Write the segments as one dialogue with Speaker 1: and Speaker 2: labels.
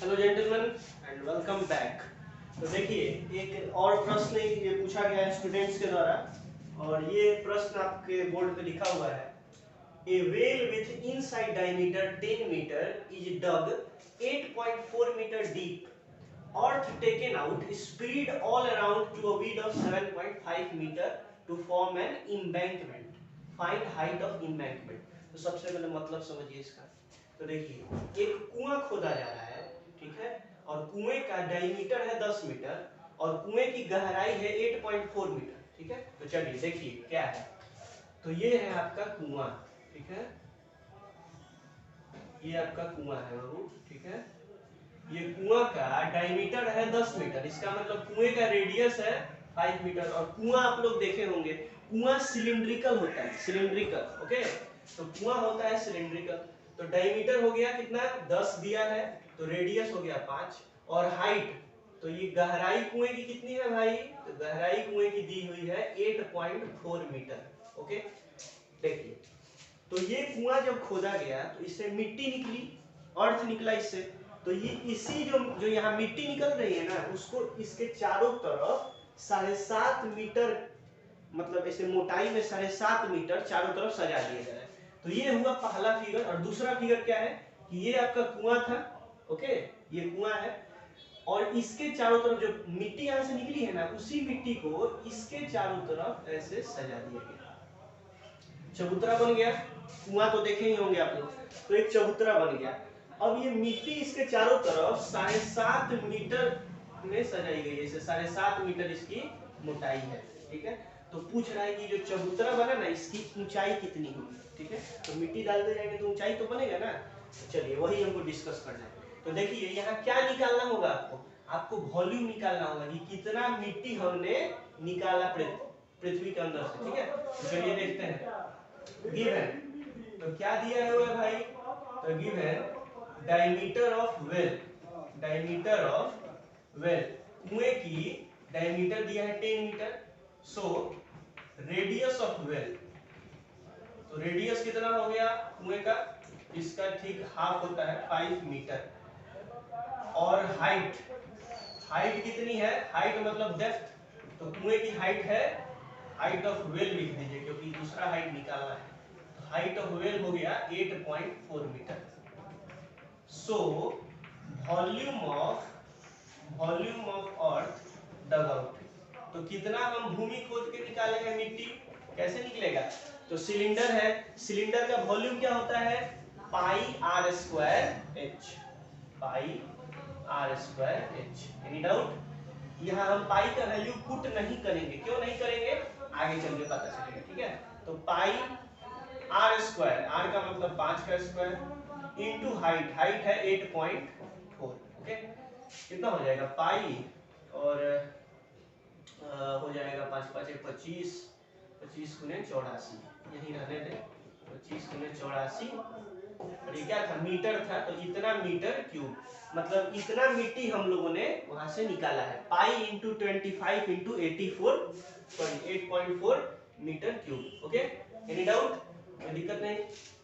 Speaker 1: Hello gentleman and welcome back. तो देखिए, एक और प्रश्न ये पूछा गया है स्टूडेंट्स के द्वारा, और ये प्रश्न आपके बोर्ड पे लिखा हुआ है। A well with inside diameter 10 metre is dug 8.4 metre deep, earth taken out, spread all around to a width of 7.5 meter to form an embankment. Find height of embankment. तो सबसे पहले मतलब समझिए इसका। तो देखिए, एक कुआं खोदा जा रहा है, ठीक है, और कुएं का डायमीटर है 10 मीटर और कुएं की गहराई है 8.4 मीटर, ठीक है। तो चलिए देखिए क्या है। तो ये है आपका कुआं, ठीक है, ये आपका कुआं है बाबू, ठीक है। ये कुआं का डायमीटर है 10 मीटर, इसका मतलब कुएं का रेडियस है 5 मीटर। और कुआं आप लोग देखे होंगे, कुआं सिलिंड्रिकल होता है, सिलिंड्रिकल, ओके। तो कुआं होता है सिलिंड्रिकल। तो डायमीटर हो गया कितना, 10 दिया है, तो रेडियस हो गया 5। और हाइट, तो ये गहराई कुएं की कितनी है भाई, तो गहराई कुएं की दी हुई है 8.4 मीटर, ओके। देखिए, तो ये कुआं जब खोदा गया तो इससे मिट्टी निकली, अर्थ निकला इससे। तो ये इसी जो जो यहाँ मिट्टी निकल रही है ना, उसको इसके चारों तरफ 7.5 मीटर, मतलब ऐसे मोटाई में 7.5 मीटर चारों तरफ सजा दिया गया है। तो ये हुआ पहला फिगर। और दूसरा फिगर क्या है कि ये आपका कुआं था, ओके, ये कुआं है, और इसके चारों तरफ जो मिट्टी यहाँ से निकली है ना, उसी मिट्टी को इसके चारों तरफ ऐसे सजा दिया गया, चबूतरा बन गया। कुआं तो देखे ही होंगे आप लोग, तो एक चबूतरा बन गया। अब ये मिट्टी इसके चारों तरफ 7.5 मीटर में सजाई गई है, 7.5 मीटर इसकी मोटाई है, ठीक है। तो पूछ रहा है कि जो चबूतरा बना ना, इसकी ऊंचाई कितनी होगी, ठीक है। तो मिट्टी डालते जाएंगे तो ऊंचाई तो बनेगा ना। तो चलिए वही हमको डिस्कस करना है। तो देखिए, यहाँ क्या निकालना होगा आपको, आपको वॉल्यूम निकालना होगा कि कितना मिट्टी हमने निकाला पृथ्वी के अंदर से, ठीक है। तो चलिए देखते हैं। गिवन, तो क्या दिया हुआ है भाई, तो given diameter of well, diameter of well, कुएं की डायमीटर दिया है 10 metre. So radius of well, तो रेडियस कितना हो गया कुएं का, इसका ठीक हाफ होता है 5 मीटर। और हाइट, हाइट कितनी है, हाइट मतलब डेप्थ, तो कुएं की हाइट है, हाइट ऑफ वेल लिख दीजिए क्योंकि दूसरा हाइट निकालना है। हाइट ऑफ वेल हो गया 8.4 metre. So volume of earth dug out, तो कितना हम भूमि खोद के निकालेंगे मिट्टी, कैसे निकलेगा। तो सिलेंडर है, सिलेंडर का वॉल्यूम क्या होता है, pi R square H, pi R square H. Any doubt. यहाँ हम पाई का वैल्यू पुट नहीं करेंगे, क्यों नहीं करेंगे, आगे चल के पता चलेगा, ठीक है। तो पाई आर स्क्वायर, आर का मतलब 5 का स्क्वायर, इंटू हाइट, हाइट है 8.4, ओके। कितना हो जाएगा पाई, और हो जाएगा 5 5 25, 25 गुने 84, यही रहने दें, 25 गुने 84। और ये क्या था, मीटर था, तो इतना मीटर क्यूब, मतलब इतना मिट्टी हम लोगों ने वहां से निकाला है। Pi into 25 into 84, sorry 8.4 metre cube, okay. Any doubt, कोई दिक्कत नहीं।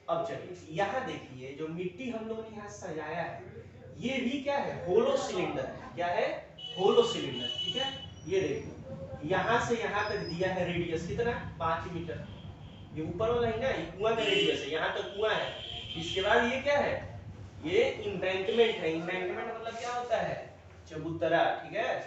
Speaker 1: अब चलिए यहाँ देखिए, जो मिट्टी हम लोगों ने यहाँ सजाया है, ये भी क्या है, होलो सिलेंडर है। क्या है, होलो सिलेंडर, ठीक है। ये देखिए, यहाँ से यहाँ तक दिया है रेडियस कितना, 5 मीटर। ये ऊपर वाला ही ना, ये कुआं का रेडियस है, यहाँ तक कुआं है। इसके बाद ये क्या है, ये इम्बैंकमेंट है। इम्बैंकमेंट मतलब क्या होता है, चबूतरा, ठीक है।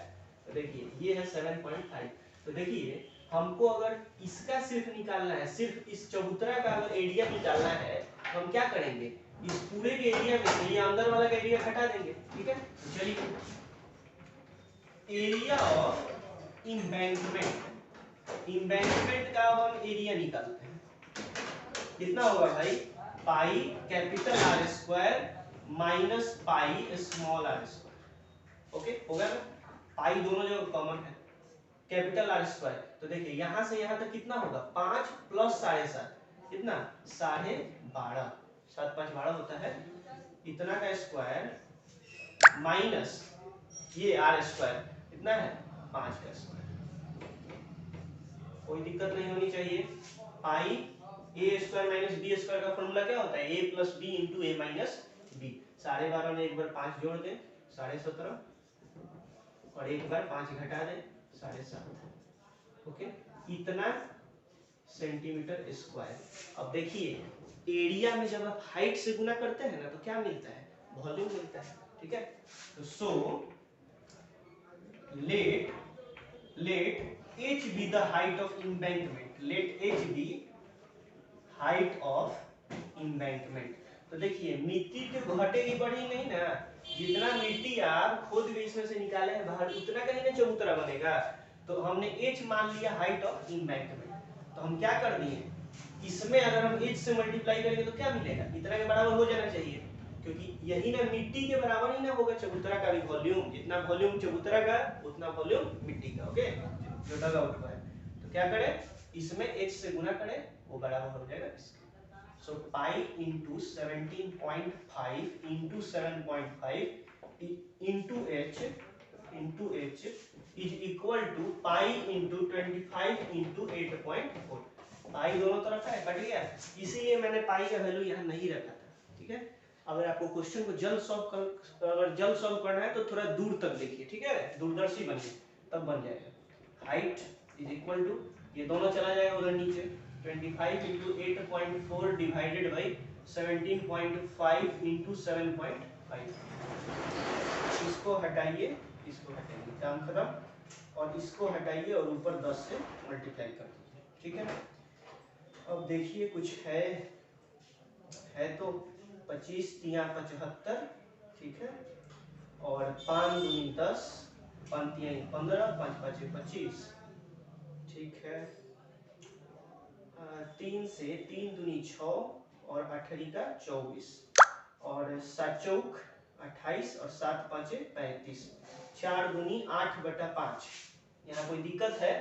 Speaker 1: तो देखिए ये है 7.5। तो देखिए, हमको अगर इसका सिर्फ निकालना है, सिर्फ इस चबूतरा का अगर एरिया निकालना है, तो हम क्या करेंगे, इस पूरे के एरिया में से ये अंदर वाला का एरिया घटा देंगे, ठीक है। तो चलिए, एरिया ऑफ इम्बैंकमेंट, इम्बैंकमेंट का अब हम एरिया निकालते हैं। कितना होगा भाई, pi capital R square minus pi small R square, okay होगा ना। पाई दोनों जगह कॉमन है, कैपिटल आर स्क्वायर। तो देखिए यहां से यहां तक कितना होगा, 5 प्लस 7.5, कितना 12.5, 7 5 12 होता है, इतना का स्क्वायर माइनस ये आर स्क्वायर, कितना है 5 का स्क्वायर। कोई दिक्कत नहीं होनी चाहिए। पाई ए स्क्वायर माइनस बी स्क्वायर का फॉर्मूला क्या होता है, ए प्लस बी इंटू ए माइनस बी। 12.5 में एक बार 5 जोड़ दें 17.5 और एक बार 5 घटा दे 7.5। ओके, इतना सेंटीमीटर स्क्वायर। अब देखिए एरिया में जब आप हाइट से गुना करते हैं ना तो क्या मिलता है, वॉल्यूम मिलता है। ठीक है, तो so let h be the height of embankment, let h be height of embankment। तो देखिए मिट्टी तो घटेगी बढ़ी नहीं ना, जितना मिट्टी आप खोद के इसमें से निकाले हैं बाहर उतना कहीं ना चबूतरा बनेगा। तो हमने h मान लिया हाइट ऑफ embankment, तो हम क्या कर दिए, इसमें अगर हम h से मल्टीप्लाई करेंगे तो क्या मिलेगा, इतना के बराबर हो जाना चाहिए, क्योंकि यही ना मिट्टी के बराबर ही ना होगा चबूतरा का भी वॉल्यूम, जितना वॉल्यूम चबूतरा का उतना वॉल्यूम मिट्टी का। ओके, जो डग आउट हुआ है, तो क्या करें, इसमें h से गुना करें, वो बराबर हो जाएगा इसके। So pi into 17.5 into 7.5 into h is equal to pi into 25 into 8.4। Pi दोनों तरफ है, कट गया, इसीलिए मैंने पाई का वैल्यू यहाँ नहीं रखा था। ठीक है, अगर आपको क्वेश्चन को जल्द सॉल्व करना है तो थोड़ा दूर तक देखिए। ठीक है, दूरदर्शी बनिए तब बन जाएगा। हाइट इज इक्वल टू, ये दोनों चला जाएगा उधर नीचे, 25 इंटू 8.4 डिवाइडेड बाई 17.5 इंटू 7.5। इसको हटाइए, इसको हटाइए, काम खत्म, और इसको हटाइए और ऊपर 10 से मल्टीप्लाई कर दीजिए। ठीक है, अब देखिए कुछ है तो 25 तिया 75। ठीक है, और 5 दूनी 10, 5 तिया 15, 5 पाँचे 25। ठीक है, 3 से 3 दूनी 6 और 8 का 24 और 7 चौक 28 और 7 पाँचे 35। 4 दूनी 8/5। यहाँ कोई दिक्कत है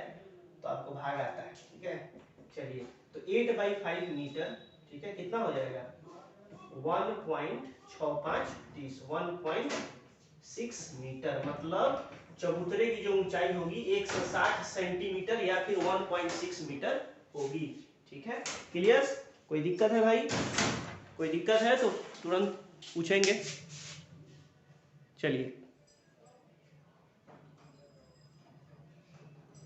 Speaker 1: तो आपको भाग आता है। ठीक है, चलिए तो 8/5 मीटर। ठीक है, कितना हो जाएगा, 1.6530, 1.6 मीटर, मतलब चबूतरे की जो ऊंचाई होगी 160 सेंटीमीटर या फिर 1.6 मीटर होगी। ठीक है, क्लियर, कोई दिक्कत है भाई, कोई दिक्कत है तो तुरंत पूछेंगे। चलिए